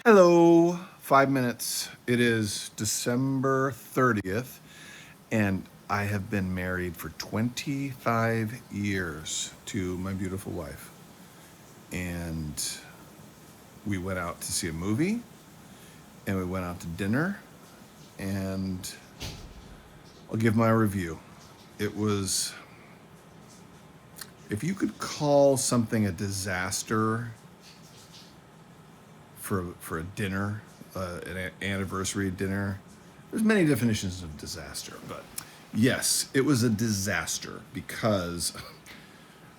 Hello, 5 minutes. It is December 30th, and I have been married for 25 years to my beautiful wife. And we went out to see a movie, and we went out to dinner, and I'll give my review. It was, if you could call something a disaster for a dinner, an anniversary dinner. There's many definitions of disaster, but yes, it was a disaster because.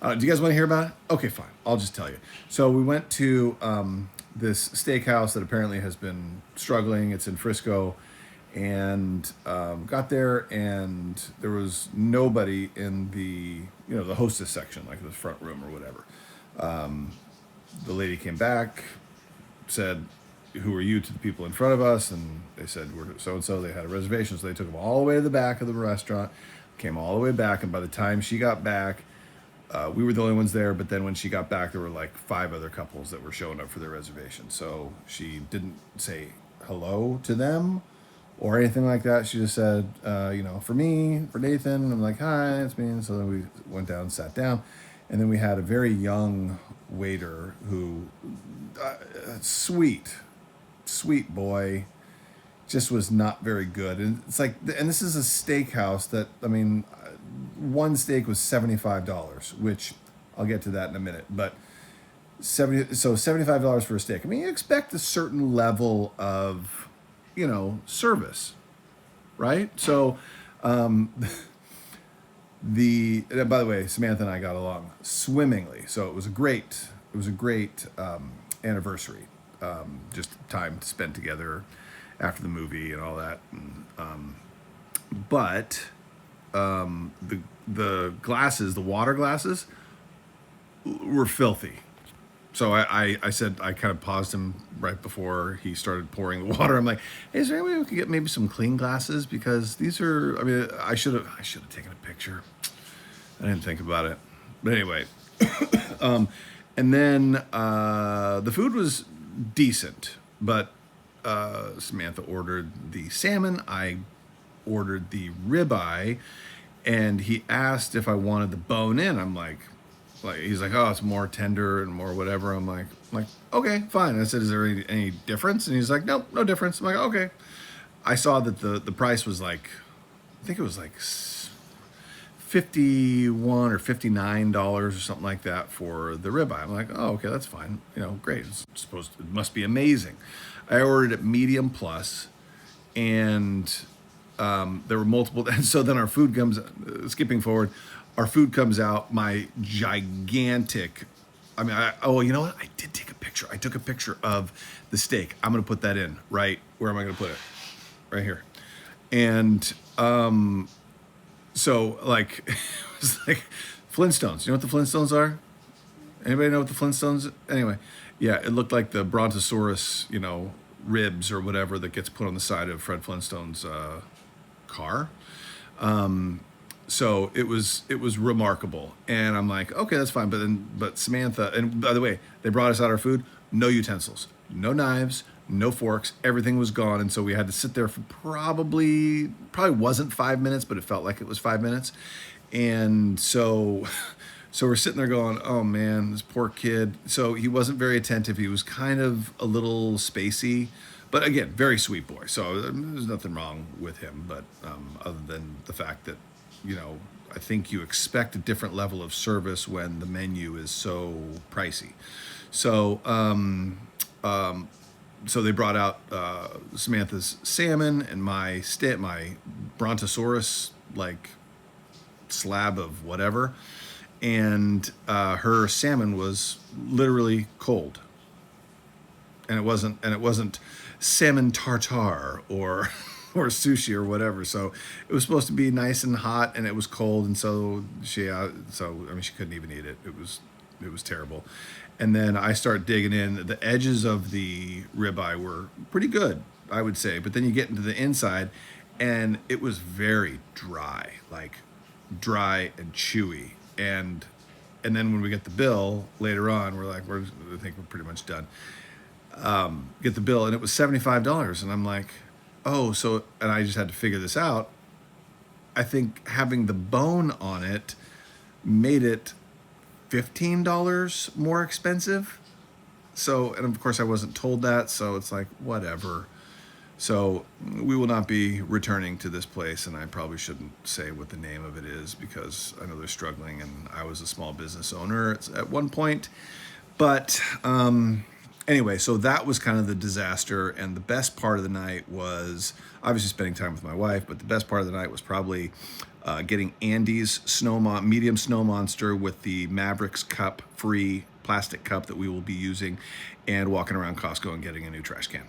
Do you guys want to hear about it? Okay, fine. I'll just tell you. So we went to this steakhouse that apparently has been struggling. It's in Frisco, and got there, and there was nobody in the hostess section, like the front room or whatever. The lady came back, said, "Who are you?" to the people in front of us, and they said, "We're so and so." They had a reservation, so they took them all the way to the back of the restaurant, came all the way back, and by the time she got back, we were the only ones there. But then when she got back, there were like five other couples that were showing up for their reservation. So she didn't say hello to them or anything like that. She just said, for me, for Nathan. I'm like, "Hi, it's me." And so then we went down, sat down, and then we had a very young waiter who, sweet, sweet boy, just was not very good. And it's like, and this is a steakhouse that, one steak was $75, which I'll get to that in a minute. But $75 for a steak. I mean, you expect a certain level of, service, right? So, by the way, Samantha and I got along swimmingly, so it was a great anniversary. Just time to spend together after the movie and all that. But the glasses, the water glasses, were filthy. So I said, I kind of paused him right before he started pouring the water. I'm like, "Hey, is there any way we could get maybe some clean glasses? Because these are, I should have taken a picture. I didn't think about it. But anyway, and then the food was decent, but Samantha ordered the salmon. I ordered the ribeye, and he asked if I wanted the bone in. I'm like he's like, "Oh, it's more tender and more whatever." I'm like, "Okay, fine." I said, "Is there any difference?" And he's like, "Nope, no difference." I'm like, "Okay." I saw that the price was like, I think it was like 51 or $59 or something like that for the ribeye. I'm like, "Oh, okay, that's fine. Great. It must be amazing." I ordered it medium plus, and there were multiple. And so then our food comes, skipping forward, our food comes out. My gigantic. You know what? I did take a picture. I took a picture of the steak. I'm gonna put that in right. Where am I gonna put it? Right here. And so like it was like Flintstones. You know what the Flintstones are? Anybody know what the Flintstones? Anyway, yeah, it looked like the Brontosaurus, ribs or whatever that gets put on the side of Fred Flintstone's car. So it was remarkable, and I'm like, okay, that's fine. But Samantha, and by the way, they brought us out our food, no utensils, no knives, no forks, everything was gone, and so we had to sit there for probably wasn't 5 minutes, but it felt like it was 5 minutes, and so. So we're sitting there going, "Oh man, this poor kid." So he wasn't very attentive. He was kind of a little spacey, but again, very sweet boy. So there's nothing wrong with him, but other than the fact that, I think you expect a different level of service when the menu is so pricey. So so they brought out Samantha's salmon and my Brontosaurus, like, slab of whatever, and her salmon was literally cold, and it wasn't salmon tartare or or sushi or whatever. So it was supposed to be nice and hot, and it was cold, and so she couldn't even eat it. It was terrible. And then I start digging in. The edges of the ribeye were pretty good, I would say, but then you get into the inside, and it was very dry, like dry and chewy. And then when we get the bill later on, I think we're pretty much done. get the bill, and it was $75. And I'm like, oh, so, and I just had to figure this out. I think having the bone on it made it $15 more expensive. So, and of course I wasn't told that, so it's like, whatever. So we will not be returning to this place, and I probably shouldn't say what the name of it is because I know they're struggling, and I was a small business owner at one point. But anyway, so that was kind of the disaster, and the best part of the night was obviously spending time with my wife, but the best part of the night was probably getting Andy's medium snow monster with the Mavericks cup, free plastic cup that we will be using, and walking around Costco and getting a new trash can.